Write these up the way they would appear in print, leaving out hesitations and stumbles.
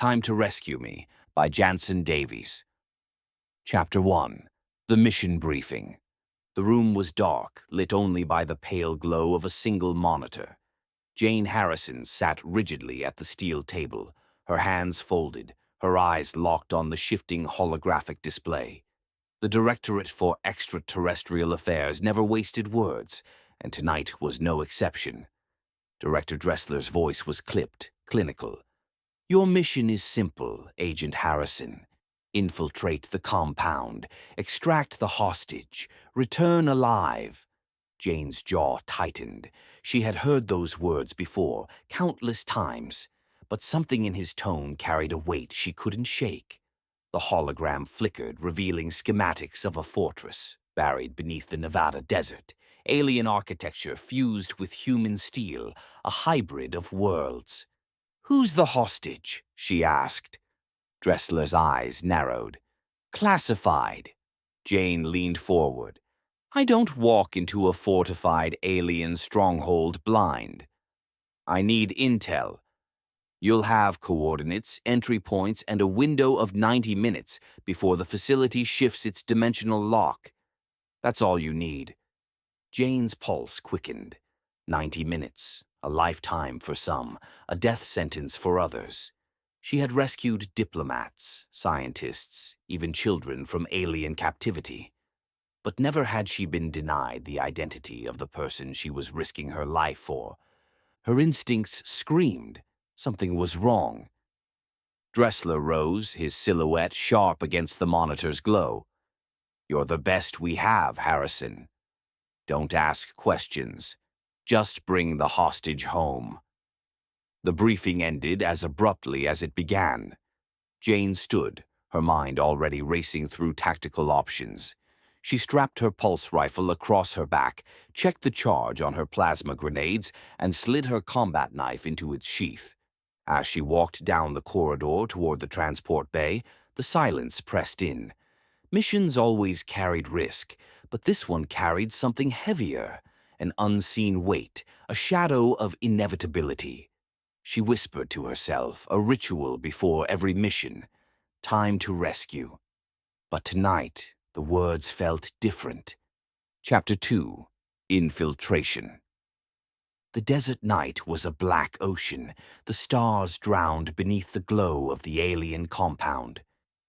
Time to Rescue Me by Jansen Davies. Chapter 1. The Mission Briefing. The room was dark, lit only by the pale glow of a single monitor. Jane Harrison sat rigidly at the steel table, her hands folded, her eyes locked on the shifting holographic display. The Directorate for Extraterrestrial Affairs never wasted words, and tonight was no exception. Director Dressler's voice was clipped, clinical. Your mission is simple, Agent Harrison. Infiltrate the compound, extract the hostage, return alive. Jane's jaw tightened. She had heard those words before, countless times, but something in his tone carried a weight she couldn't shake. The hologram flickered, revealing schematics of a fortress buried beneath the Nevada desert. Alien architecture fused with human steel, a hybrid of worlds. "Who's the hostage?" she asked. Dressler's eyes narrowed. "Classified." Jane leaned forward. "I don't walk into a fortified alien stronghold blind. I need intel. You'll have coordinates, entry points, and a window of 90 minutes before the facility shifts its dimensional lock. That's all you need." Jane's pulse quickened. 90 minutes, a lifetime for some, a death sentence for others. She had rescued diplomats, scientists, even children from alien captivity. But never had she been denied the identity of the person she was risking her life for. Her instincts screamed something was wrong. Dressler rose, his silhouette sharp against the monitor's glow. "You're the best we have, Harrison. Don't ask questions. Just bring the hostage home." The briefing ended as abruptly as it began. Jane stood, her mind already racing through tactical options. She strapped her pulse rifle across her back, checked the charge on her plasma grenades, and slid her combat knife into its sheath. As she walked down the corridor toward the transport bay, the silence pressed in. Missions always carried risk, but this one carried something heavier, an unseen weight, a shadow of inevitability. She whispered to herself, a ritual before every mission. Time to rescue. But tonight, the words felt different. Chapter 2. Infiltration. The desert night was a black ocean, the stars drowned beneath the glow of the alien compound.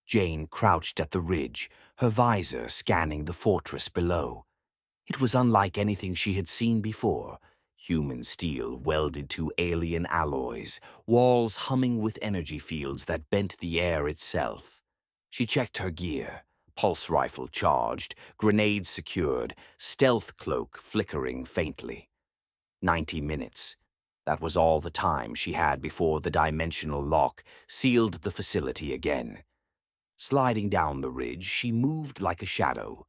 Jane crouched at the ridge, her visor scanning the fortress below. It was unlike anything she had seen before. Human steel welded to alien alloys, walls humming with energy fields that bent the air itself. She checked her gear, pulse rifle charged, grenades secured, stealth cloak flickering faintly. 90 minutes. That was all the time she had before the dimensional lock sealed the facility again. Sliding down the ridge, she moved like a shadow.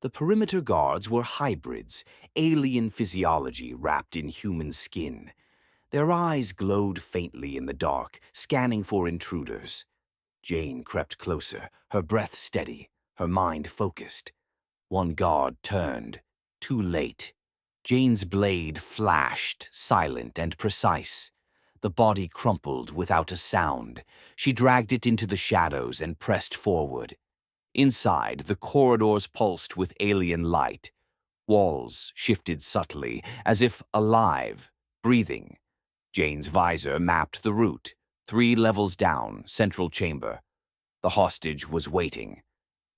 The perimeter guards were hybrids, alien physiology wrapped in human skin. Their eyes glowed faintly in the dark, scanning for intruders. Jane crept closer, her breath steady, her mind focused. One guard turned. Too late. Jane's blade flashed, silent and precise. The body crumpled without a sound. She dragged it into the shadows and pressed forward. Inside, the corridors pulsed with alien light. Walls shifted subtly, as if alive, breathing. Jane's visor mapped the route. 3 levels down, central chamber. The hostage was waiting.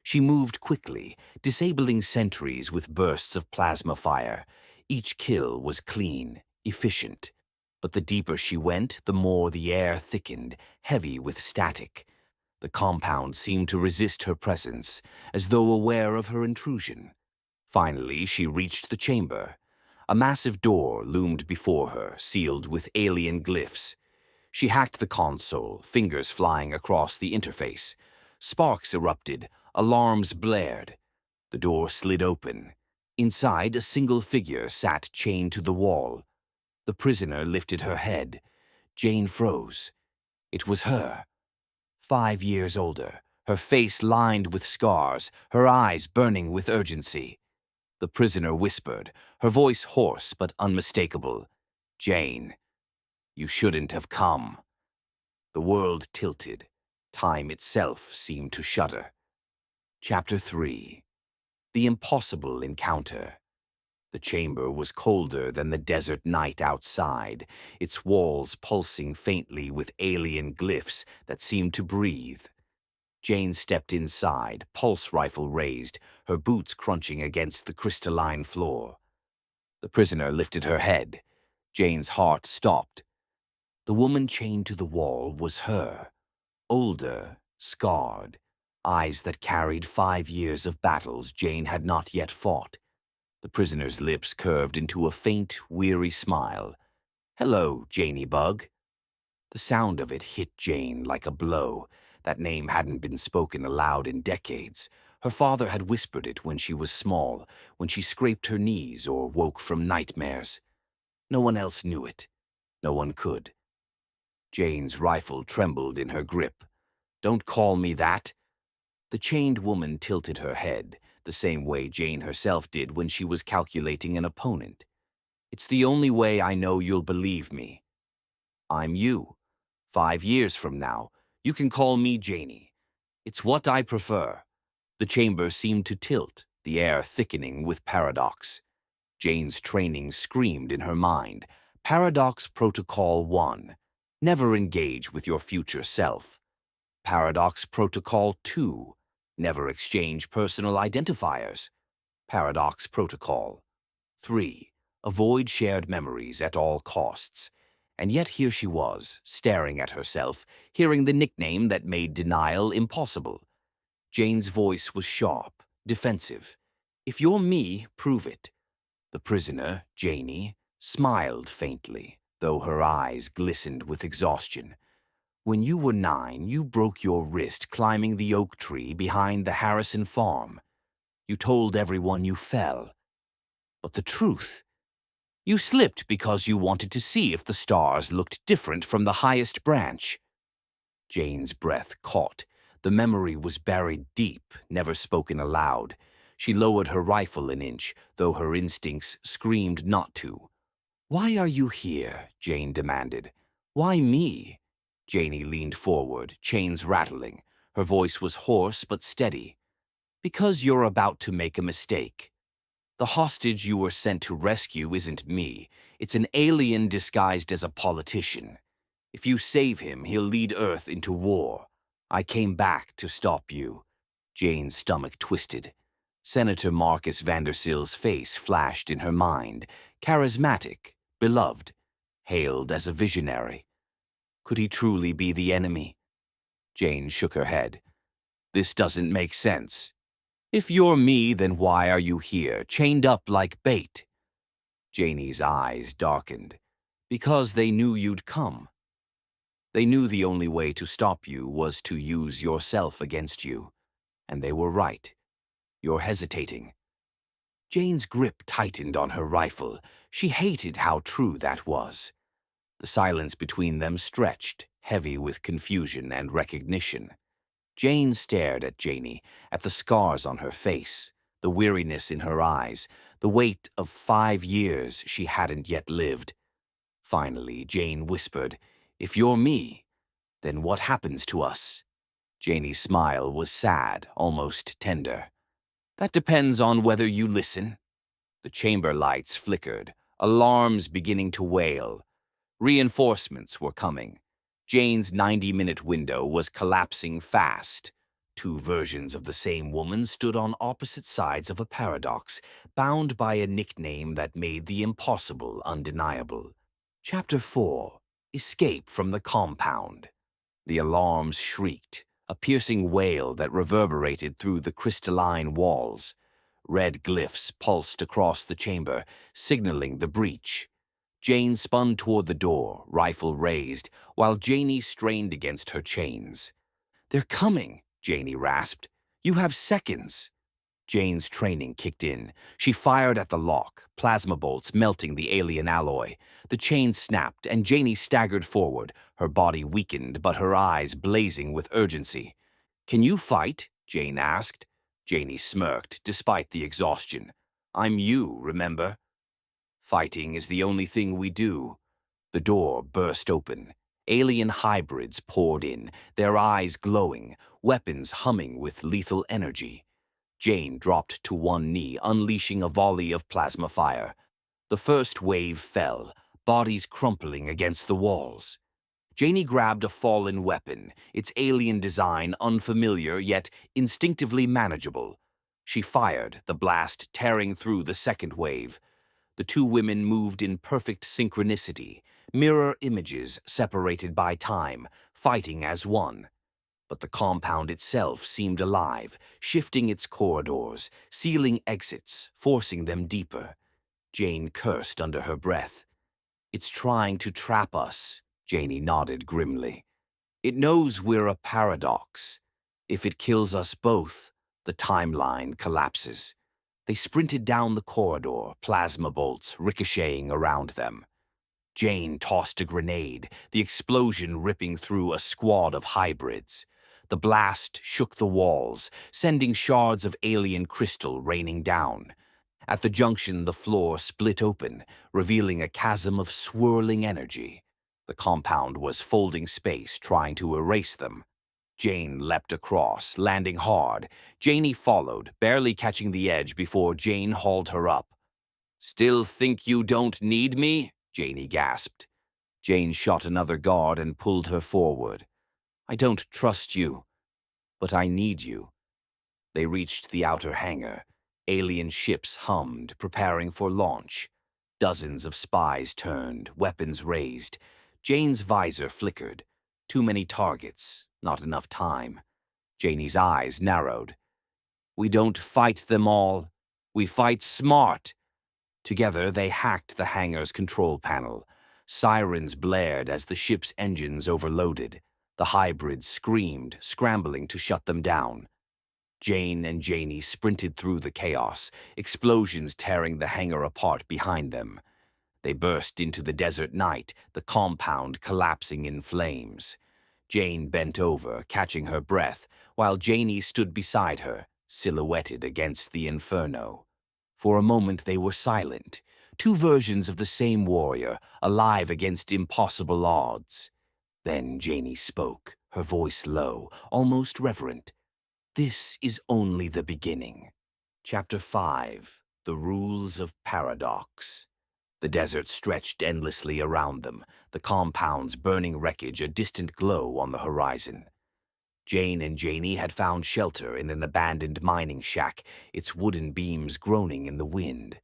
She moved quickly, disabling sentries with bursts of plasma fire. Each kill was clean, efficient. But the deeper she went, the more the air thickened, heavy with static. The compound seemed to resist her presence, as though aware of her intrusion. Finally, she reached the chamber. A massive door loomed before her, sealed with alien glyphs. She hacked the console, fingers flying across the interface. Sparks erupted, alarms blared. The door slid open. Inside, a single figure sat chained to the wall. The prisoner lifted her head. Jane froze. It was her. 5 years older, her face lined with scars, her eyes burning with urgency. The prisoner whispered, her voice hoarse but unmistakable. "Jane, you shouldn't have come." The world tilted. Time itself seemed to shudder. Chapter 3. The Impossible Encounter. The chamber was colder than the desert night outside, its walls pulsing faintly with alien glyphs that seemed to breathe. Jane stepped inside, pulse rifle raised, her boots crunching against the crystalline floor. The prisoner lifted her head. Jane's heart stopped. The woman chained to the wall was her. Older, scarred, eyes that carried 5 years of battles Jane had not yet fought. The prisoner's lips curved into a faint, weary smile. "Hello, Janie Bug." The sound of it hit Jane like a blow. That name hadn't been spoken aloud in decades. Her father had whispered it when she was small, when she scraped her knees or woke from nightmares. No one else knew it. No one could. Jane's rifle trembled in her grip. "Don't call me that." The chained woman tilted her head, the same way Jane herself did when she was calculating an opponent. "It's the only way I know you'll believe me. I'm you. 5 years from now, you can call me Janie. It's what I prefer." The chamber seemed to tilt, the air thickening with paradox. Jane's training screamed in her mind. Paradox Protocol 1. Never engage with your future self. Paradox Protocol 2. Never exchange personal identifiers. Paradox Protocol 3. Avoid shared memories at all costs. And yet here she was, staring at herself, hearing the nickname that made denial impossible. Jane's voice was sharp, defensive. "If you're me, prove it." The prisoner, Janie, smiled faintly, though her eyes glistened with exhaustion. "When you were 9, you broke your wrist climbing the oak tree behind the Harrison farm. You told everyone you fell. But the truth, you slipped because you wanted to see if the stars looked different from the highest branch." Jane's breath caught. The memory was buried deep, never spoken aloud. She lowered her rifle an inch, though her instincts screamed not to. "Why are you here?" Jane demanded. "Why me?" Janie leaned forward, chains rattling. Her voice was hoarse but steady. "Because you're about to make a mistake. The hostage you were sent to rescue isn't me. It's an alien disguised as a politician. If you save him, he'll lead Earth into war. I came back to stop you." Jane's stomach twisted. Senator Marcus Vandersill's face flashed in her mind. Charismatic, beloved, hailed as a visionary. Could he truly be the enemy? Jane shook her head. "This doesn't make sense. If you're me, then why are you here, chained up like bait?" Janie's eyes darkened. "Because they knew you'd come. They knew the only way to stop you was to use yourself against you. And they were right. You're hesitating." Jane's grip tightened on her rifle. She hated how true that was. The silence between them stretched, heavy with confusion and recognition. Jane stared at Janie, at the scars on her face, the weariness in her eyes, the weight of 5 years she hadn't yet lived. Finally, Jane whispered, "If you're me, then what happens to us?" Janie's smile was sad, almost tender. "That depends on whether you listen." The chamber lights flickered, alarms beginning to wail. Reinforcements were coming. Jane's 90-minute window was collapsing fast. 2 versions of the same woman stood on opposite sides of a paradox, bound by a nickname that made the impossible undeniable. Chapter 4. Escape from the Compound. The alarms shrieked, a piercing wail that reverberated through the crystalline walls. Red glyphs pulsed across the chamber, signaling the breach. Jane spun toward the door, rifle raised, while Janie strained against her chains. "They're coming," Janie rasped. "You have seconds." Jane's training kicked in. She fired at the lock, plasma bolts melting the alien alloy. The chain snapped, and Janie staggered forward, her body weakened but her eyes blazing with urgency. "Can you fight?" Jane asked. Janie smirked, despite the exhaustion. "I'm you, remember? Fighting is the only thing we do." The door burst open. Alien hybrids poured in, their eyes glowing, weapons humming with lethal energy. Jane dropped to one knee, unleashing a volley of plasma fire. The first wave fell, bodies crumpling against the walls. Janie grabbed a fallen weapon, its alien design unfamiliar yet instinctively manageable. She fired, the blast tearing through the second wave. The two women moved in perfect synchronicity, mirror images separated by time, fighting as one. But the compound itself seemed alive, shifting its corridors, sealing exits, forcing them deeper. Jane cursed under her breath. "It's trying to trap us," Janie nodded grimly. "It knows we're a paradox. If it kills us both, the timeline collapses." They sprinted down the corridor, plasma bolts ricocheting around them. Jane tossed a grenade, the explosion ripping through a squad of hybrids. The blast shook the walls, sending shards of alien crystal raining down. At the junction, the floor split open, revealing a chasm of swirling energy. The compound was folding space, trying to erase them. Jane leapt across, landing hard. Janie followed, barely catching the edge before Jane hauled her up. "Still think you don't need me?" Janie gasped. Jane shot another guard and pulled her forward. "I don't trust you, but I need you." They reached the outer hangar. Alien ships hummed, preparing for launch. Dozens of spies turned, weapons raised. Jane's visor flickered. Too many targets, not enough time. Janie's eyes narrowed. "We don't fight them all. We fight smart." Together, they hacked the hangar's control panel. Sirens blared as the ship's engines overloaded. The hybrids screamed, scrambling to shut them down. Jane and Janie sprinted through the chaos, explosions tearing the hangar apart behind them. They burst into the desert night, the compound collapsing in flames. Jane bent over, catching her breath, while Janie stood beside her, silhouetted against the inferno. For a moment they were silent, two versions of the same warrior, alive against impossible odds. Then Janie spoke, her voice low, almost reverent. "This is only the beginning." Chapter 5: The Rules of Paradox. The desert stretched endlessly around them, the compound's burning wreckage a distant glow on the horizon. Jane and Janie had found shelter in an abandoned mining shack, its wooden beams groaning in the wind.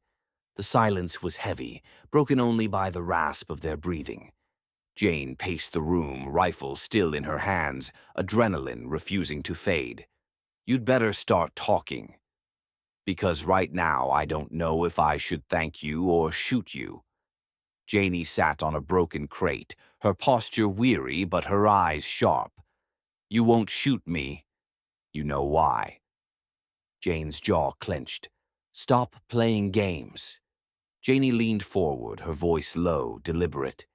The silence was heavy, broken only by the rasp of their breathing. Jane paced the room, rifle still in her hands, adrenaline refusing to fade. "You'd better start talking. Because right now I don't know if I should thank you or shoot you." Janie sat on a broken crate, her posture weary but her eyes sharp. "You won't shoot me. You know why." Jane's jaw clenched. "Stop playing games." Janie leaned forward, her voice low, deliberate.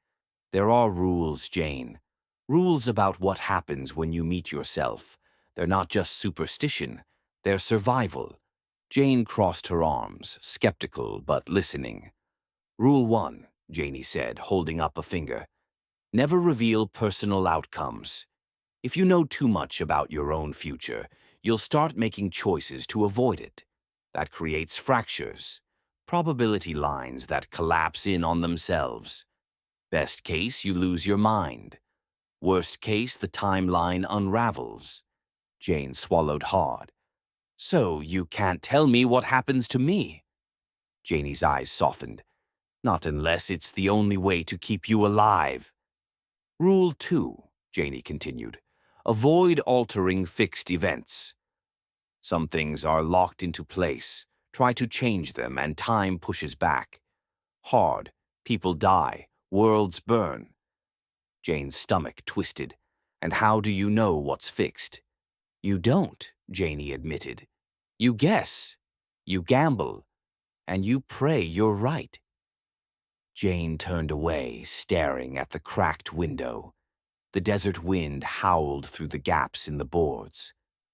"There are rules, Jane. Rules about what happens when you meet yourself. They're not just superstition. They're survival." Jane crossed her arms, skeptical but listening. "Rule 1, Janie said, holding up a finger. Never reveal personal outcomes. If you know too much about your own future, you'll start making choices to avoid it. That creates fractures, probability lines that collapse in on themselves. Best case, you lose your mind. Worst case, the timeline unravels." Jane swallowed hard. "So you can't tell me what happens to me?" Janie's eyes softened. "Not unless it's the only way to keep you alive." "Rule 2, Janie continued. Avoid altering fixed events. Some things are locked into place. Try to change them and time pushes back. Hard. People die. Worlds burn." Jane's stomach twisted. "And how do you know what's fixed?" "You don't," Janie admitted. "You guess. You gamble. And you pray you're right." Jane turned away, staring at the cracked window. The desert wind howled through the gaps in the boards.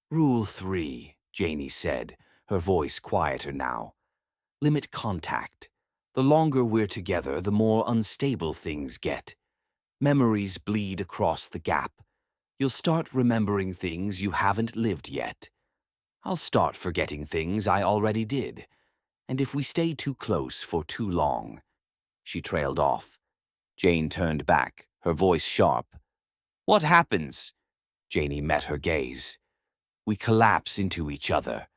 "Rule 3, Janie said, her voice quieter now. Limit contact. The longer we're together, the more unstable things get. Memories bleed across the gap. You'll start remembering things you haven't lived yet. I'll start forgetting things I already did. And if we stay too close for too long—" She trailed off. Jane turned back, her voice sharp. "What happens?" Janie met her gaze. "We collapse into each other.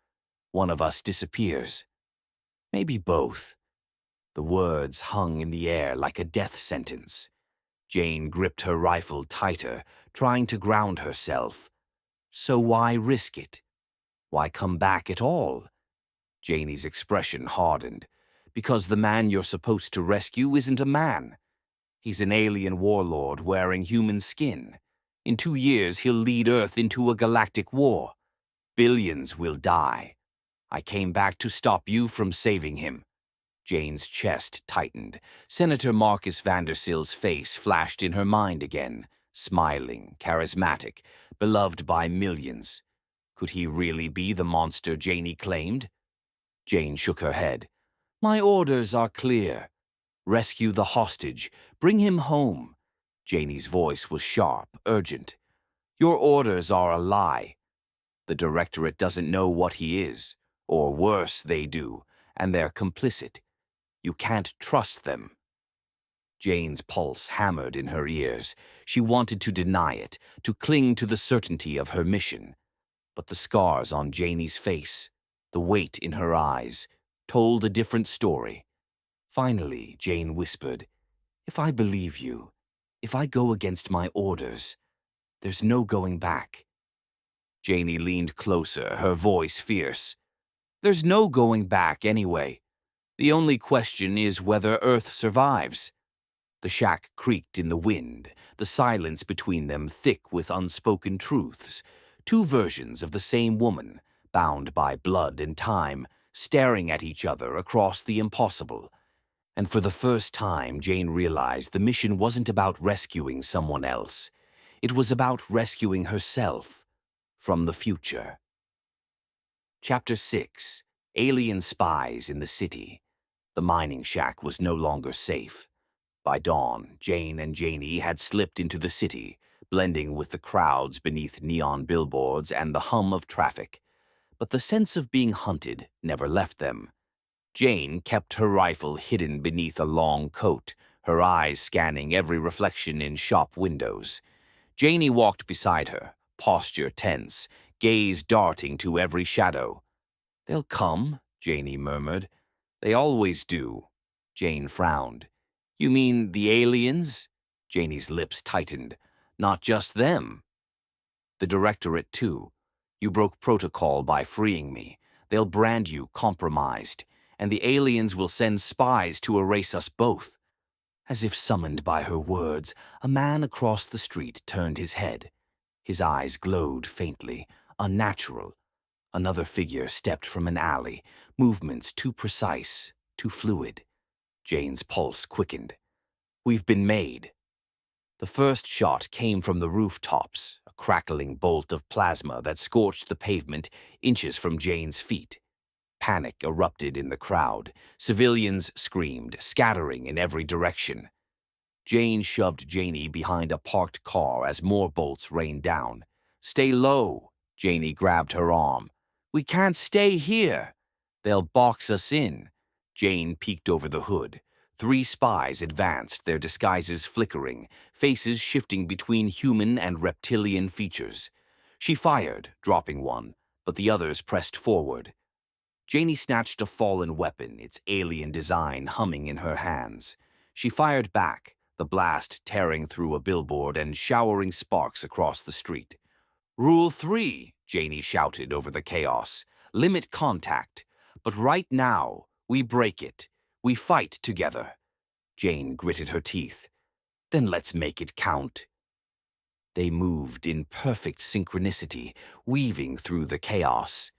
One of us disappears. Maybe both." The words hung in the air like a death sentence. Jane gripped her rifle tighter, trying to ground herself. So why risk it? Why come back at all? Janie's expression hardened. Because the man you're supposed to rescue isn't a man. He's an alien warlord wearing human skin. In 2 years, he'll lead Earth into a galactic war. Billions will die. I came back to stop you from saving him." Jane's chest tightened. Senator Marcus Vandersill's face flashed in her mind again, smiling, charismatic, beloved by millions. Could he really be the monster Janie claimed? Jane shook her head. "My orders are clear. Rescue the hostage. Bring him home." Janie's voice was sharp, urgent. "Your orders are a lie. The Directorate doesn't know what he is. Or worse, they do, and they're complicit. You can't trust them." Jane's pulse hammered in her ears. She wanted to deny it, to cling to the certainty of her mission. But the scars on Janie's face, the weight in her eyes, told a different story. Finally, Jane whispered, "If I believe you, if I go against my orders, there's no going back." Janie leaned closer, her voice fierce. "There's no going back anyway. The only question is whether Earth survives." The shack creaked in the wind, the silence between them thick with unspoken truths. Two versions of the same woman, bound by blood and time, staring at each other across the impossible. And for the first time, Jane realized the mission wasn't about rescuing someone else. It was about rescuing herself from the future. Chapter 6. Alien Spies in the City. The mining shack was no longer safe. By dawn, Jane and Janie had slipped into the city, blending with the crowds beneath neon billboards and the hum of traffic. But the sense of being hunted never left them. Jane kept her rifle hidden beneath a long coat, her eyes scanning every reflection in shop windows. Janie walked beside her, posture tense, gaze darting to every shadow. "They'll come," Janie murmured. "They always do." Jane frowned. "You mean the aliens?" Janie's lips tightened. "Not just them." "The Directorate, too. You broke protocol by freeing me. They'll brand you compromised, and the aliens will send spies to erase us both." As if summoned by her words, a man across the street turned his head. His eyes glowed faintly, unnatural. Another figure stepped from an alley, movements too precise, too fluid. Jane's pulse quickened. "We've been made." The first shot came from the rooftops, a crackling bolt of plasma that scorched the pavement inches from Jane's feet. Panic erupted in the crowd. Civilians screamed, scattering in every direction. Jane shoved Janie behind a parked car as more bolts rained down. "Stay low." Janie grabbed her arm. "We can't stay here. They'll box us in." Jane peeked over the hood. 3 spies advanced, their disguises flickering, faces shifting between human and reptilian features. She fired, dropping one, but the others pressed forward. Janie snatched a fallen weapon, its alien design humming in her hands. She fired back, the blast tearing through a billboard and showering sparks across the street. "Rule 3, Janie shouted over the chaos. "Limit contact. But right now, we break it. We fight together." Jane gritted her teeth. "Then let's make it count." They moved in perfect synchronicity, weaving through the chaos.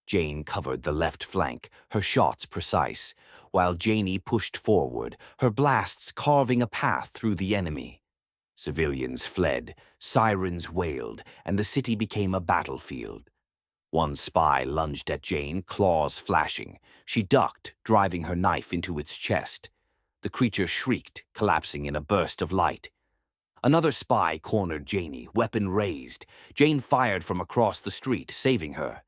Jane covered the left flank, her shots precise, while Janie pushed forward, her blasts carving a path through the enemy. Civilians fled, sirens wailed, and the city became a battlefield. One spy lunged at Jane, claws flashing. She ducked, driving her knife into its chest. The creature shrieked, collapsing in a burst of light. Another spy cornered Janie, weapon raised. Jane fired from across the street, saving her.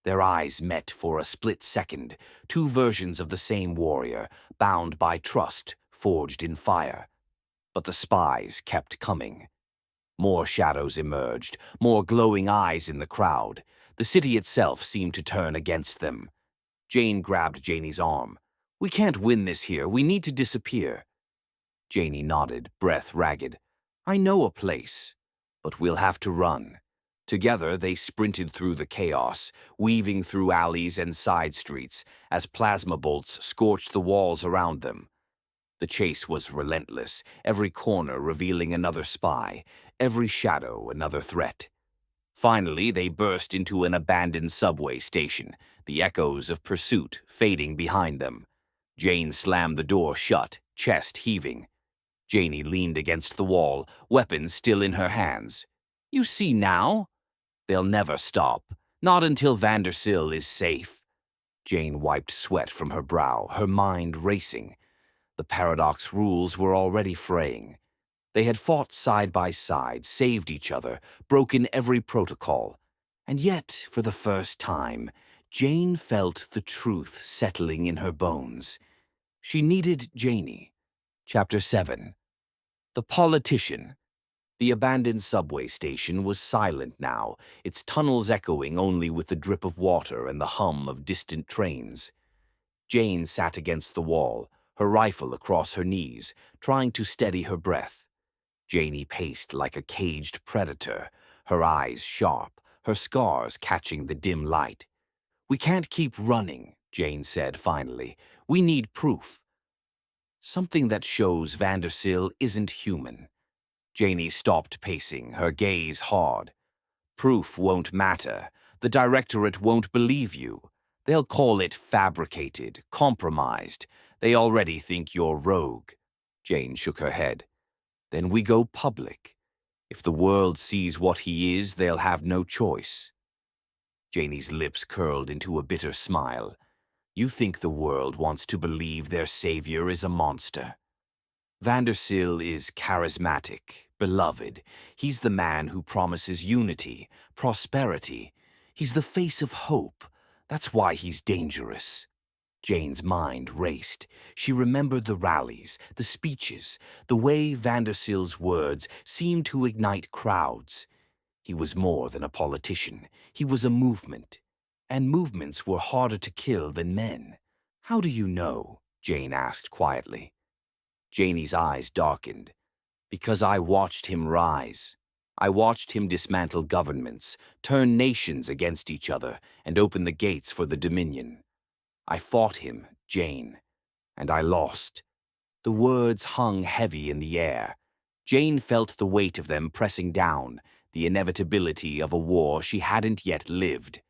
Their eyes met for a split second, two versions of the same warrior, bound by trust, forged in fire. But the spies kept coming. More shadows emerged, more glowing eyes in the crowd. The city itself seemed to turn against them. Jane grabbed Janie's arm. "We can't win this here. We need to disappear." Janie nodded, breath ragged. "I know a place, but we'll have to run." Together, they sprinted through the chaos, weaving through alleys and side streets as plasma bolts scorched the walls around them. The chase was relentless, every corner revealing another spy, every shadow another threat. Finally, they burst into an abandoned subway station, the echoes of pursuit fading behind them. Jane slammed the door shut, chest heaving. Janie leaned against the wall, weapons still in her hands. "You see now? They'll never stop, not until Vandersill is safe." Jane wiped sweat from her brow, her mind racing. The paradox rules were already fraying. They had fought side by side, saved each other, broken every protocol. And yet, for the first time, Jane felt the truth settling in her bones. She needed Janie. Chapter 7. The Politician. The abandoned subway station was silent now, its tunnels echoing only with the drip of water and the hum of distant trains. Jane sat against the wall, her rifle across her knees, trying to steady her breath. Janie paced like a caged predator, her eyes sharp, her scars catching the dim light. "We can't keep running," Jane said finally. "We need proof. Something that shows Vandersill isn't human." Janie stopped pacing, her gaze hard. "Proof won't matter. The directorate won't believe you. They'll call it fabricated, compromised. They already think you're rogue." Jane shook her head. "Then we go public. If the world sees what he is, they'll have no choice." Janie's lips curled into a bitter smile. "You think the world wants to believe their savior is a monster? Vandersill is charismatic, beloved. He's the man who promises unity, prosperity. He's the face of hope. That's why he's dangerous." Jane's mind raced. She remembered the rallies, the speeches, the way Vandersill's words seemed to ignite crowds. He was more than a politician. He was a movement. And movements were harder to kill than men. "How do you know?" Jane asked quietly. Janie's eyes darkened. "Because I watched him rise. I watched him dismantle governments, turn nations against each other, and open the gates for the Dominion. I fought him, Jane, and I lost." The words hung heavy in the air. Jane felt the weight of them pressing down, the inevitability of a war she hadn't yet lived.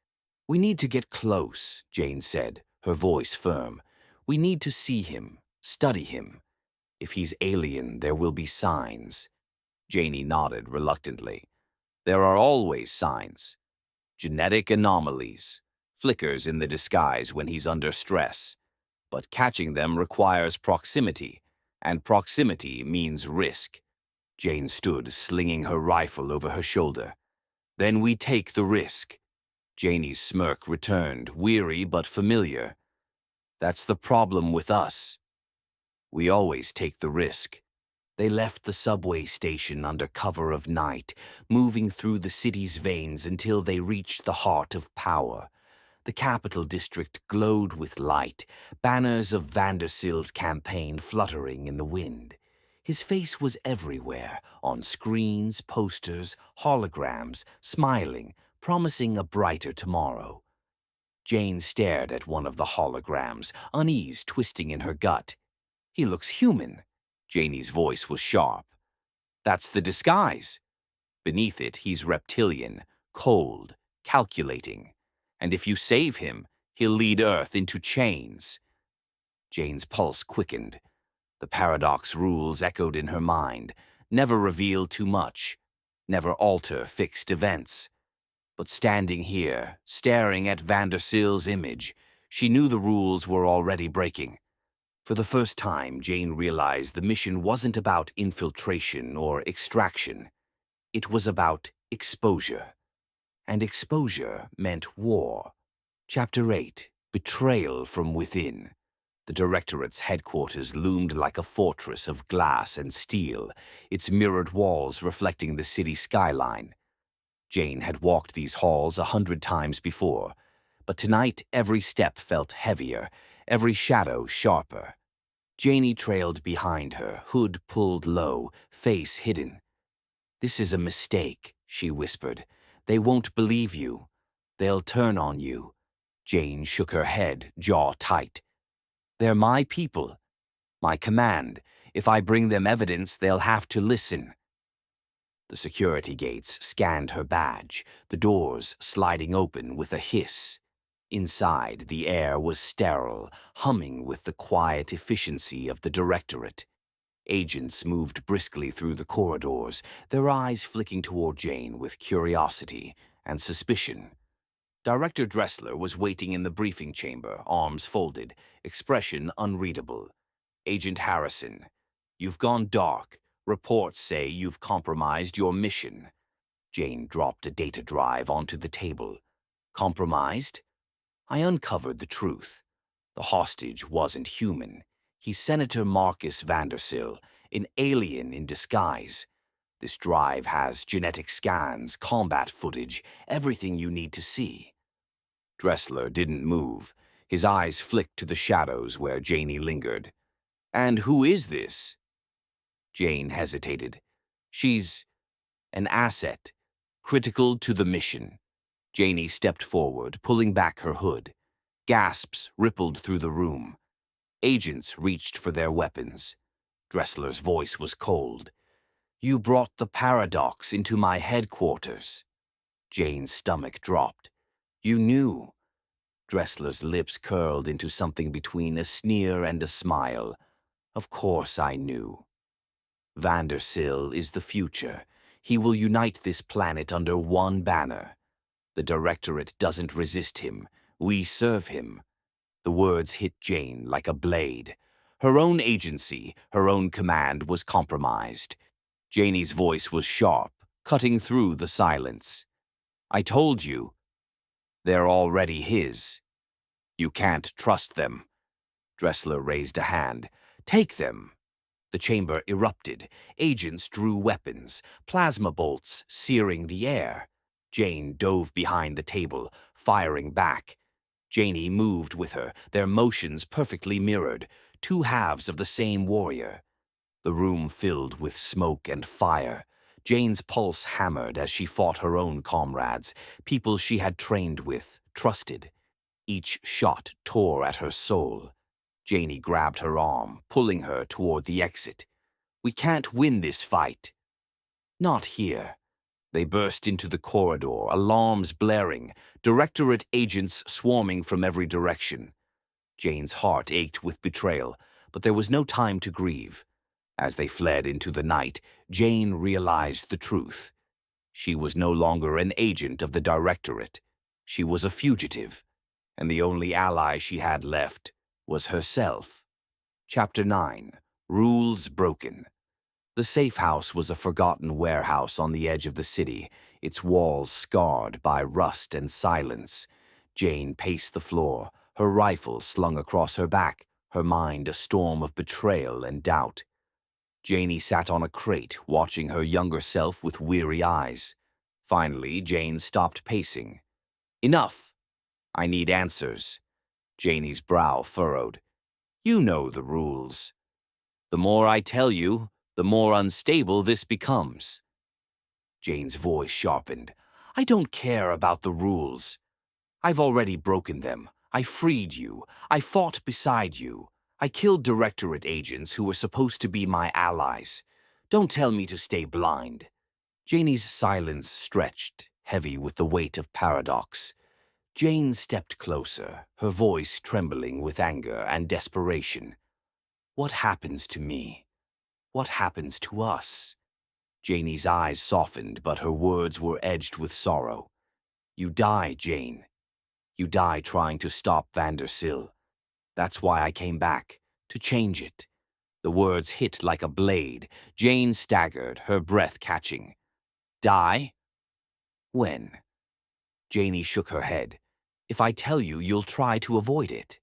"We need to get close," Jane said, her voice firm. "We need to see him, study him. If he's alien, there will be signs." Janie nodded reluctantly. "There are always signs. Genetic anomalies, flickers in the disguise when he's under stress. But catching them requires proximity, and proximity means risk." Jane stood, slinging her rifle over her shoulder. "Then we take the risk." Janie's smirk returned, weary but familiar. "That's the problem with us. We always take the risk." They left the subway station under cover of night, moving through the city's veins until they reached the heart of power. The capital district glowed with light, banners of Vandersill's campaign fluttering in the wind. His face was everywhere, on screens, posters, holograms, smiling, promising a brighter tomorrow. Jane stared at one of the holograms, unease twisting in her gut. "He looks human." Janie's voice was sharp. "That's the disguise. Beneath it, he's reptilian, cold, calculating. And if you save him, he'll lead Earth into chains." Jane's pulse quickened. The paradox rules echoed in her mind. Never reveal too much. Never alter fixed events. But standing here, staring at Vandersill's image, she knew the rules were already breaking. For the first time, Jane realized the mission wasn't about infiltration or extraction. It was about exposure. And exposure meant war. Chapter 8: Betrayal from Within. The Directorate's headquarters loomed like a fortress of glass and steel, its mirrored walls reflecting the city skyline. Jane had walked these halls 100 times before, but tonight every step felt heavier, every shadow sharper. Janie trailed behind her, hood pulled low, face hidden. "This is a mistake," she whispered. "They won't believe you. They'll turn on you." Jane shook her head, jaw tight. "They're my people, my command. If I bring them evidence, they'll have to listen." The security gates scanned her badge, the doors sliding open with a hiss. Inside, the air was sterile, humming with the quiet efficiency of the Directorate. Agents moved briskly through the corridors, their eyes flicking toward Jane with curiosity and suspicion. Director Dressler was waiting in the briefing chamber, arms folded, expression unreadable. "Agent Harrison, you've gone dark. Reports say you've compromised your mission." Jane dropped a data drive onto the table. "Compromised?" I uncovered the truth. The hostage wasn't human. He's Senator Marcus Vandersill, an alien in disguise. This drive has genetic scans, combat footage, everything you need to see. Dressler didn't move. His eyes flicked to the shadows where Janie lingered. "And who is this?" Jane hesitated. "She's an asset, critical to the mission." Janie stepped forward, pulling back her hood. Gasps rippled through the room. Agents reached for their weapons. Dressler's voice was cold. "You brought the paradox into my headquarters." Jane's stomach dropped. "You knew." Dressler's lips curled into something between a sneer and a smile. "Of course I knew. Vandersill is the future. He will unite this planet under one banner. The Directorate doesn't resist him. We serve him." The words hit Jane like a blade. Her own agency, her own command was compromised. Janie's voice was sharp, cutting through the silence. "I told you. They're already his. You can't trust them." Dressler raised a hand. "Take them." The chamber erupted. Agents drew weapons, plasma bolts searing the air. Jane dove behind the table, firing back. Janie moved with her, their motions perfectly mirrored, two halves of the same warrior. The room filled with smoke and fire. Jane's pulse hammered as she fought her own comrades, people she had trained with, trusted. Each shot tore at her soul. Janie grabbed her arm, pulling her toward the exit. "We can't win this fight." "Not here." They burst into the corridor, alarms blaring, Directorate agents swarming from every direction. Jane's heart ached with betrayal, but there was no time to grieve. As they fled into the night, Jane realized the truth. She was no longer an agent of the Directorate. She was a fugitive, and the only ally she had left was herself. Chapter 9: Rules Broken. The safe house was a forgotten warehouse on the edge of the city, its walls scarred by rust and silence. Jane paced the floor, her rifle slung across her back, her mind a storm of betrayal and doubt. Janie sat on a crate, watching her younger self with weary eyes. Finally, Jane stopped pacing. "Enough. I need answers." Janie's brow furrowed. "You know the rules. The more I tell you, the more unstable this becomes." Jane's voice sharpened. "I don't care about the rules. I've already broken them. I freed you. I fought beside you. I killed Directorate agents who were supposed to be my allies. Don't tell me to stay blind." Janie's silence stretched, heavy with the weight of paradox. Jane stepped closer, her voice trembling with anger and desperation. "What happens to me? What happens to us?" Janie's eyes softened, but her words were edged with sorrow. "You die, Jane. You die trying to stop Vandersill. That's why I came back, to change it. The words hit like a blade. Jane staggered, her breath catching. Die? When? Janie shook her head. If I tell you, you'll try to avoid it.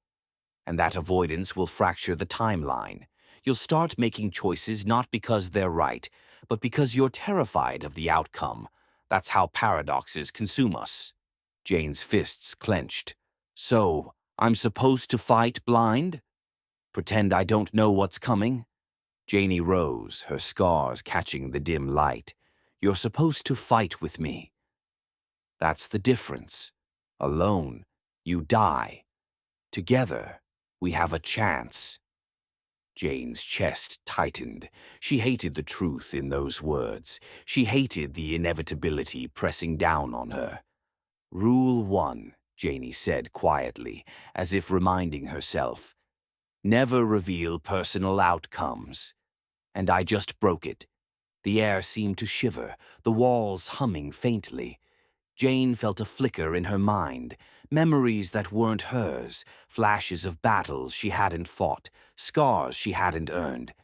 And that avoidance will fracture the timeline. You'll start making choices not because they're right, but because you're terrified of the outcome. That's how paradoxes consume us. Jane's fists clenched. So, I'm supposed to fight blind? Pretend I don't know what's coming? Janie rose, her scars catching the dim light. You're supposed to fight with me. That's the difference. Alone, you die. Together, we have a chance. Jane's chest tightened. She hated the truth in those words. She hated the inevitability pressing down on her. Rule 1, Janie said quietly, as if reminding herself. Never reveal personal outcomes. And I just broke it. The air seemed to shiver, the walls humming faintly. Jane felt a flicker in her mind, memories that weren't hers, flashes of battles she hadn't fought, scars she hadn't earned.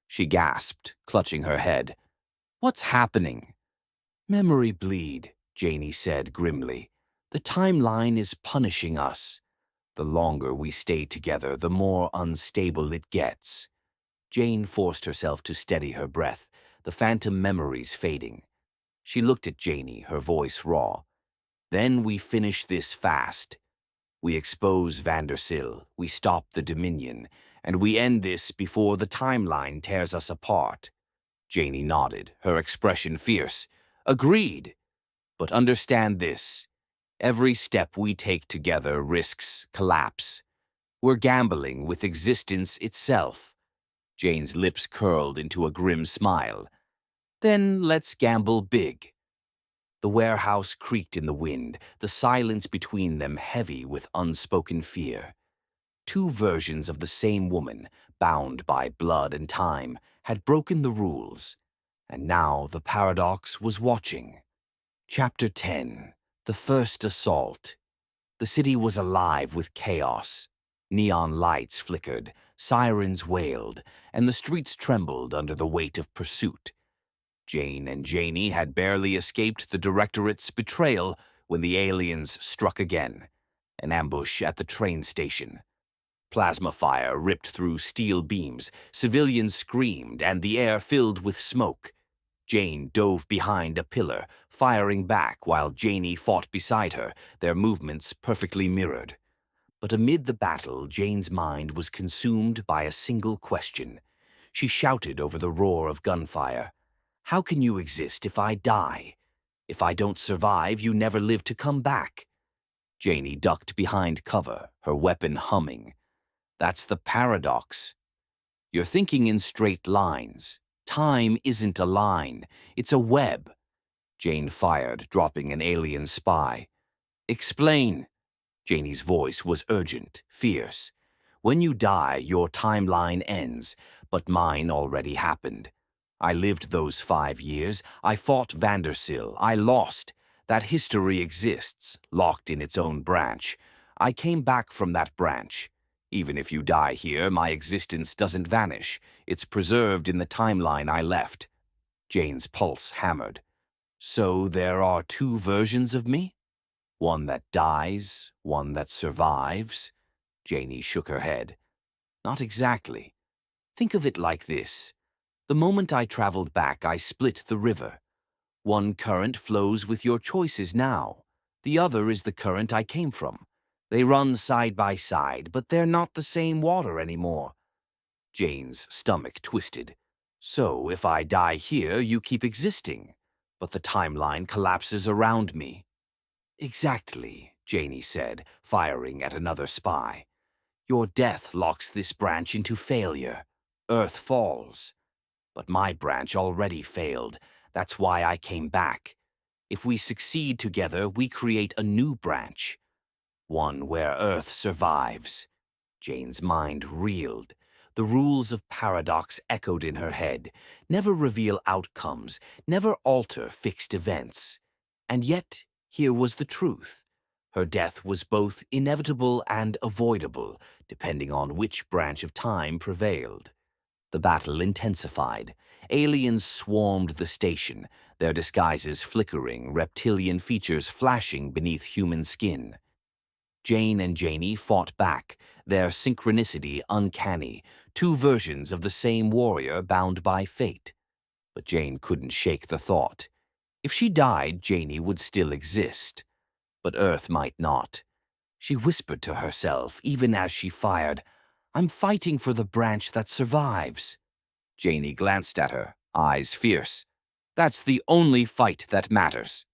She gasped, clutching her head. What's happening? Memory bleed, Janie said grimly. The timeline is punishing us. The longer we stay together, the more unstable it gets. Jane forced herself to steady her breath, the phantom memories fading. She looked at Janie, her voice raw. Then we finish this fast. We expose Vandersill, we stop the Dominion, and we end this before the timeline tears us apart. Janie nodded, her expression fierce. Agreed. But understand this. Every step we take together risks collapse. We're gambling with existence itself. Jane's lips curled into a grim smile. Then let's gamble big. The warehouse creaked in the wind, the silence between them heavy with unspoken fear. Two versions of the same woman, bound by blood and time, had broken the rules, and now the paradox was watching. Chapter 10. The First Assault. The city was alive with chaos. Neon lights flickered, sirens wailed, and the streets trembled under the weight of pursuit. Jane and Janie had barely escaped the Directorate's betrayal when the aliens struck again. An ambush at the train station. Plasma fire ripped through steel beams, civilians screamed, and the air filled with smoke. Jane dove behind a pillar, firing back while Janie fought beside her, their movements perfectly mirrored. But amid the battle, Jane's mind was consumed by a single question. She shouted over the roar of gunfire. How can you exist if I die? If I don't survive, you never live to come back. Janie ducked behind cover, her weapon humming. That's the paradox. You're thinking in straight lines. Time isn't a line, it's a web. Jane fired, dropping an alien spy. Explain. Janie's voice was urgent, fierce. When you die, your timeline ends, but mine already happened. I lived those 5 years. I fought Vandersill. I lost. That history exists, locked in its own branch. I came back from that branch. Even if you die here, my existence doesn't vanish. It's preserved in the timeline I left. Jane's pulse hammered. So there are 2 versions of me? One that dies, one that survives? Janie shook her head. Not exactly. Think of it like this. The moment I traveled back, I split the river. One current flows with your choices now. The other is the current I came from. They run side by side, but they're not the same water anymore. Jane's stomach twisted. So if I die here, you keep existing, but the timeline collapses around me. Exactly, Janie said, firing at another spy. Your death locks this branch into failure. Earth falls. But my branch already failed. That's why I came back. If we succeed together, we create a new branch. One where Earth survives. Jane's mind reeled. The rules of paradox echoed in her head. Never reveal outcomes, never alter fixed events. And yet, here was the truth. Her death was both inevitable and avoidable, depending on which branch of time prevailed. The battle intensified. Aliens swarmed the station, their disguises flickering, reptilian features flashing beneath human skin. Jane and Janie fought back, their synchronicity uncanny, two versions of the same warrior bound by fate. But Jane couldn't shake the thought. If she died, Janie would still exist. But Earth might not. She whispered to herself, even as she fired, "I'm fighting for the branch that survives." Janie glanced at her, eyes fierce. "That's the only fight that matters."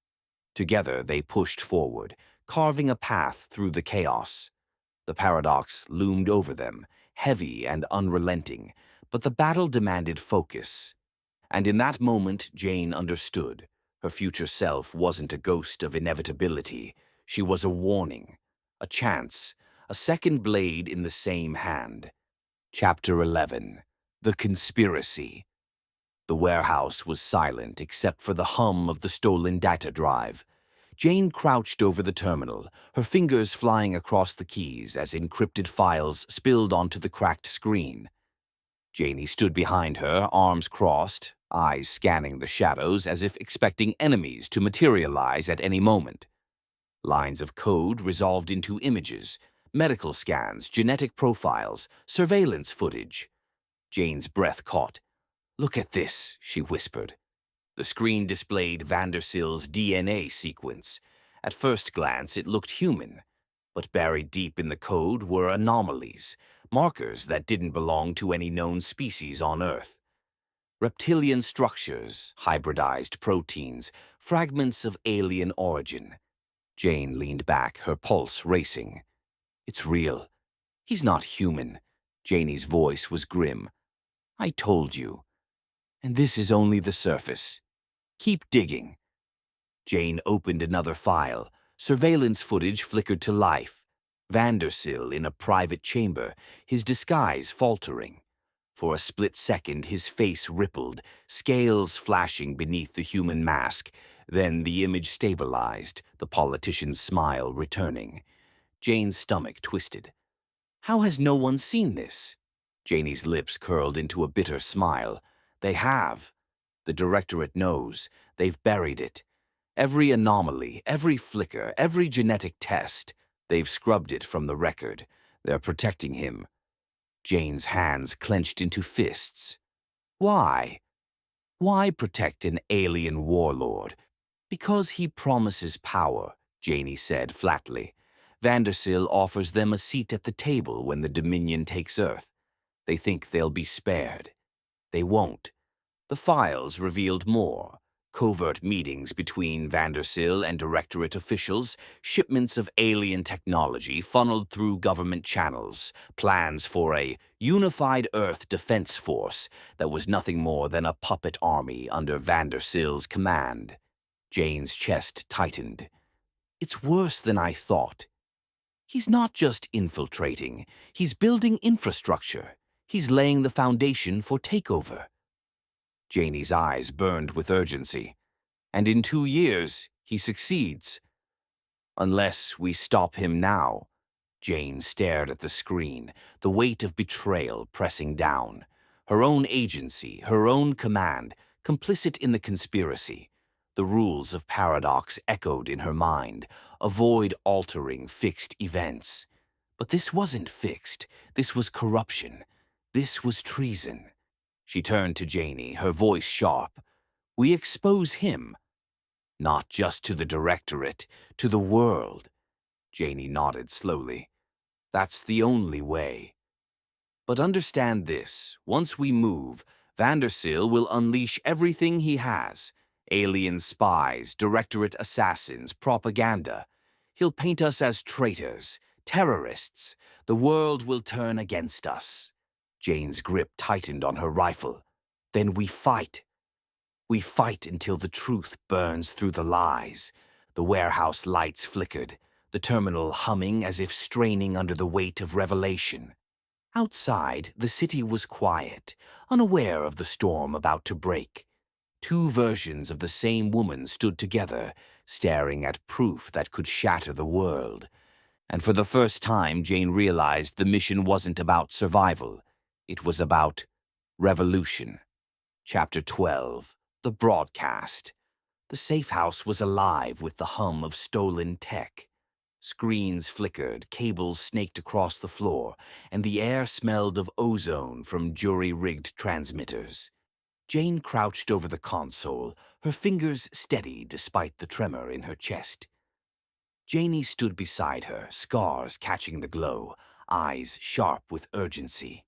Together they pushed forward, carving a path through the chaos. The paradox loomed over them, heavy and unrelenting, but the battle demanded focus. And in that moment, Jane understood. Her future self wasn't a ghost of inevitability. She was a warning, a chance, a second blade in the same hand. Chapter 11. The Conspiracy. The warehouse was silent except for the hum of the stolen data drive. Jane crouched over the terminal, her fingers flying across the keys as encrypted files spilled onto the cracked screen. Janie stood behind her, arms crossed, eyes scanning the shadows as if expecting enemies to materialize at any moment. Lines of code resolved into images, medical scans, genetic profiles, surveillance footage. Jane's breath caught. "Look at this," she whispered. The screen displayed Vandersill's DNA sequence. At first glance, it looked human, but buried deep in the code were anomalies, markers that didn't belong to any known species on Earth. Reptilian structures, hybridized proteins, fragments of alien origin. Jane leaned back, her pulse racing. "It's real. He's not human." Janie's voice was grim. "I told you. And this is only the surface. Keep digging." Jane opened another file. Surveillance footage flickered to life. Vandersill in a private chamber, his disguise faltering. For a split second, his face rippled, scales flashing beneath the human mask. Then the image stabilized, the politician's smile returning. Jane's stomach twisted. How has no one seen this? Janie's lips curled into a bitter smile. They have. The Directorate knows. They've buried it. Every anomaly, every flicker, every genetic test, they've scrubbed it from the record. They're protecting him. Jane's hands clenched into fists. Why? Why protect an alien warlord? Because he promises power, Janie said flatly. Vandersill offers them a seat at the table when the Dominion takes Earth. They think they'll be spared. They won't. The files revealed more. Covert meetings between Vandersill and Directorate officials, shipments of alien technology funneled through government channels, plans for a unified Earth defense force that was nothing more than a puppet army under Vandersill's command. Jane's chest tightened. It's worse than I thought. He's not just infiltrating, he's building infrastructure. He's laying the foundation for takeover. Janie's eyes burned with urgency. And in 2 years, he succeeds. Unless we stop him now. Jane stared at the screen, the weight of betrayal pressing down. Her own agency, her own command, complicit in the conspiracy. The rules of paradox echoed in her mind. Avoid altering fixed events. But this wasn't fixed. This was corruption. This was treason. She turned to Janie, her voice sharp. We expose him. Not just to the Directorate, to the world. Janie nodded slowly. That's the only way. But understand this, once we move, Vandersill will unleash everything he has. Alien spies, Directorate assassins, propaganda. He'll paint us as traitors, terrorists. The world will turn against us. Jane's grip tightened on her rifle. Then we fight. We fight until the truth burns through the lies. The warehouse lights flickered, the terminal humming as if straining under the weight of revelation. Outside, the city was quiet, unaware of the storm about to break. Two versions of the same woman stood together, staring at proof that could shatter the world. And for the first time, Jane realized the mission wasn't about survival. It was about revolution. Chapter 12. The Broadcast. The safe house was alive with the hum of stolen tech. Screens flickered, cables snaked across the floor, and the air smelled of ozone from jury-rigged transmitters. Jane crouched over the console, her fingers steady despite the tremor in her chest. Janie stood beside her, scars catching the glow, eyes sharp with urgency.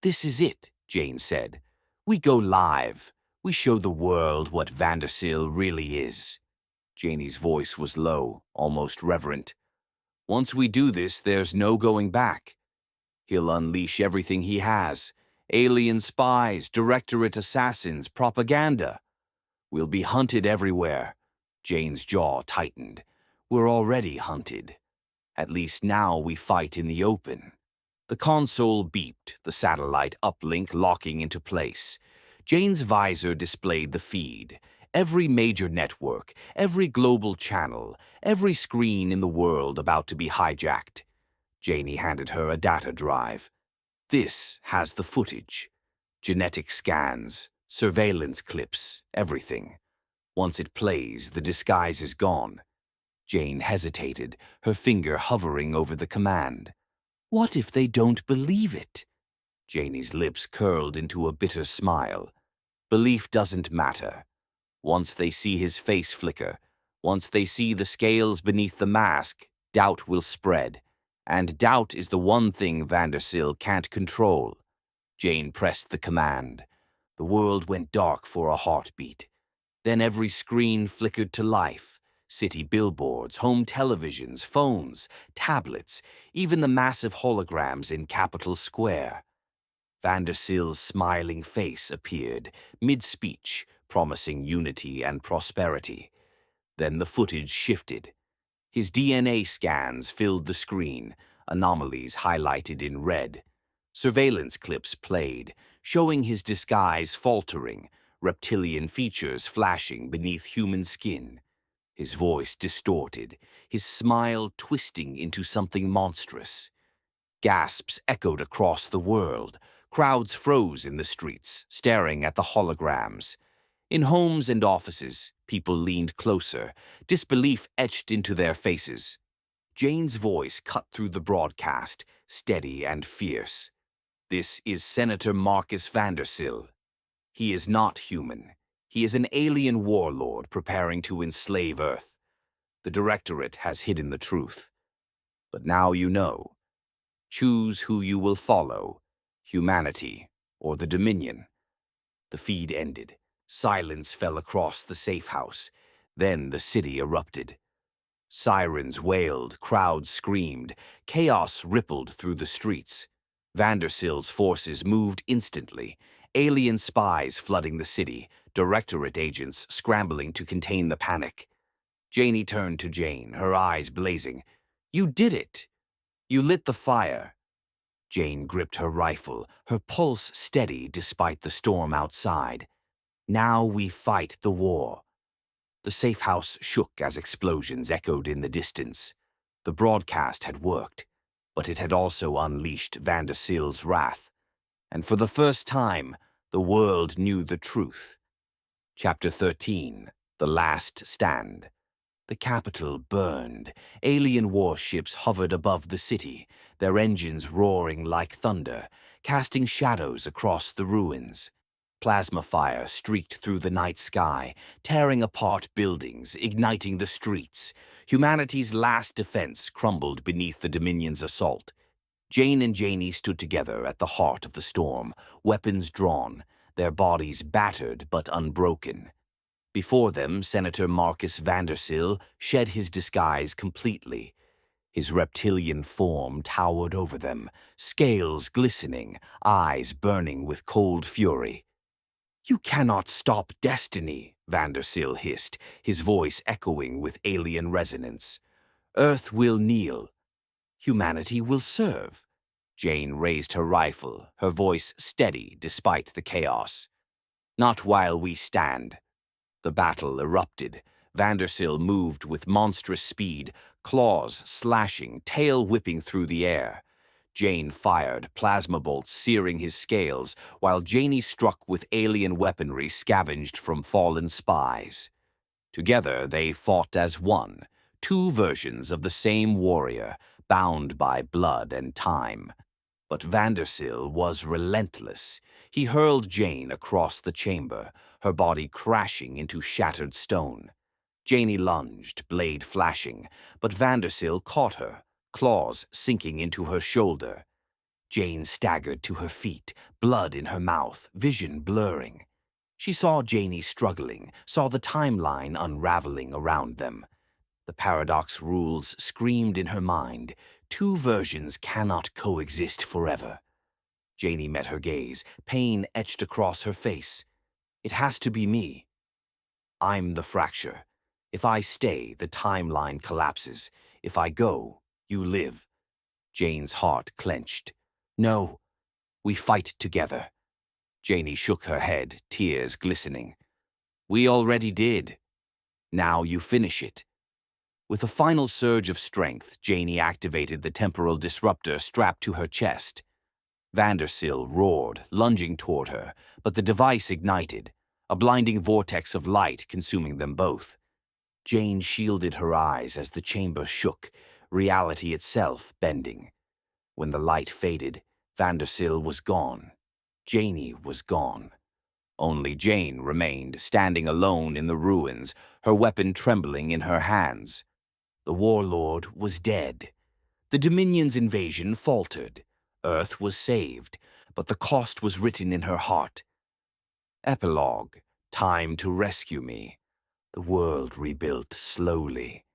"This is it," Jane said. "We go live. We show the world what Vandersil really is." Janie's voice was low, almost reverent. "Once we do this, there's no going back. He'll unleash everything he has. Alien spies, directorate assassins, propaganda. We'll be hunted everywhere." Jane's jaw tightened. "We're already hunted. At least now we fight in the open." The console beeped, the satellite uplink locking into place. Jane's visor displayed the feed. Every major network, every global channel, every screen in the world about to be hijacked. Janie handed her a data drive. "This has the footage. Genetic scans, surveillance clips, everything. Once it plays, the disguise is gone." Jane hesitated, her finger hovering over the command. "What if they don't believe it?" Janie's lips curled into a bitter smile. "Belief doesn't matter. Once they see his face flicker, once they see the scales beneath the mask, doubt will spread. And doubt is the one thing Vandersil can't control." Jane pressed the command. The world went dark for a heartbeat. Then every screen flickered to life. City billboards, home televisions, phones, tablets, even the massive holograms in Capitol Square. Vandersil's smiling face appeared, mid-speech, promising unity and prosperity. Then the footage shifted. His DNA scans filled the screen, anomalies highlighted in red. Surveillance clips played, showing his disguise faltering, reptilian features flashing beneath human skin. His voice distorted, his smile twisting into something monstrous. Gasps echoed across the world. Crowds froze in the streets, staring at the holograms. In homes and offices, people leaned closer, disbelief etched into their faces. Jane's voice cut through the broadcast, steady and fierce. "This is Senator Marcus Vandersil. He is not human. He is an alien warlord preparing to enslave Earth. The Directorate has hidden the truth. But now you know. Choose who you will follow, humanity or the Dominion." The feed ended. Silence fell across the safe house. Then the city erupted. Sirens wailed, crowds screamed, chaos rippled through the streets. Vandersil's forces moved instantly, alien spies flooding the city, Directorate agents scrambling to contain the panic. Janie turned to Jane, her eyes blazing. "You did it! You lit the fire." Jane gripped her rifle, her pulse steady despite the storm outside. "Now we fight the war." The safe house shook as explosions echoed in the distance. The broadcast had worked, but it had also unleashed Vandersil's wrath. And for the first time, the world knew the truth. Chapter 13. The Last Stand. The capital burned. Alien warships hovered above the city, their engines roaring like thunder, casting shadows across the ruins. Plasma fire streaked through the night sky, tearing apart buildings, igniting the streets. Humanity's last defense crumbled beneath the Dominion's assault. Jane and Janie stood together at the heart of the storm, weapons drawn, their bodies battered but unbroken. Before them, Senator Marcus Vandersil shed his disguise completely. His reptilian form towered over them, scales glistening, eyes burning with cold fury. "You cannot stop destiny," Vandersil hissed, his voice echoing with alien resonance. "Earth will kneel. Humanity will serve." Jane raised her rifle, her voice steady despite the chaos. "Not while we stand." The battle erupted. Vandersill moved with monstrous speed, claws slashing, tail whipping through the air. Jane fired, plasma bolts searing his scales, while Janie struck with alien weaponry scavenged from fallen spies. Together they fought as one, two versions of the same warrior, bound by blood and time. But Vandersill was relentless. He hurled Jane across the chamber, her body crashing into shattered stone. Janie lunged, blade flashing, but Vandersill caught her, claws sinking into her shoulder. Jane staggered to her feet, blood in her mouth, vision blurring. She saw Janie struggling, saw the timeline unraveling around them. The paradox rules screamed in her mind. Two versions cannot coexist forever. Janie met her gaze, pain etched across her face. It has to be me. I'm the fracture. If I stay, the timeline collapses. If I go, you live. Jane's heart clenched. No, we fight together. Janie shook her head, tears glistening. We already did. Now you finish it. With a final surge of strength, Janie activated the temporal disruptor strapped to her chest. Vandersill roared, lunging toward her, but the device ignited, a blinding vortex of light consuming them both. Jane shielded her eyes as the chamber shook, reality itself bending. When the light faded, Vandersill was gone. Janie was gone. Only Jane remained, standing alone in the ruins, her weapon trembling in her hands. The warlord was dead. The Dominion's invasion faltered. Earth was saved, but the cost was written in her heart. Epilogue. Time to rescue me. The world rebuilt slowly.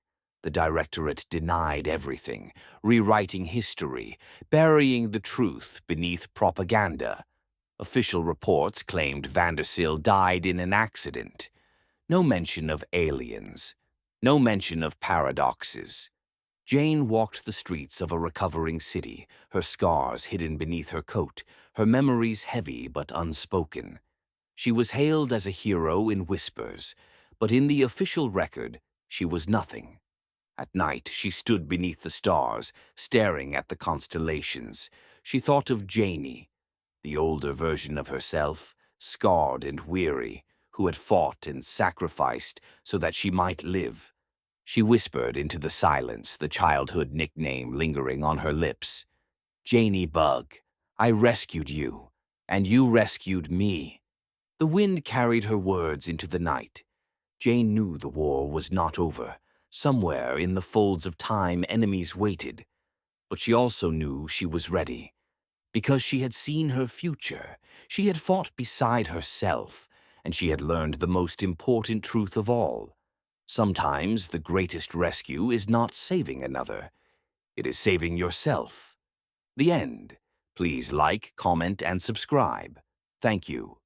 The Directorate denied everything, rewriting history, burying the truth beneath propaganda. Official reports claimed Vandersill died in an accident. No mention of aliens. No mention of paradoxes. Jane walked the streets of a recovering city, her scars hidden beneath her coat, her memories heavy but unspoken. She was hailed as a hero in whispers, but in the official record, she was nothing. At night, she stood beneath the stars, staring at the constellations. She thought of Janie, the older version of herself, scarred and weary, who had fought and sacrificed so that she might live. She whispered into the silence, the childhood nickname lingering on her lips. Janie Bug, I rescued you, and you rescued me. The wind carried her words into the night. Jane knew the war was not over. Somewhere in the folds of time, enemies waited. But she also knew she was ready. Because she had seen her future, she had fought beside herself, and she had learned the most important truth of all. Sometimes the greatest rescue is not saving another. It is saving yourself. The end. Please like, comment, and subscribe. Thank you.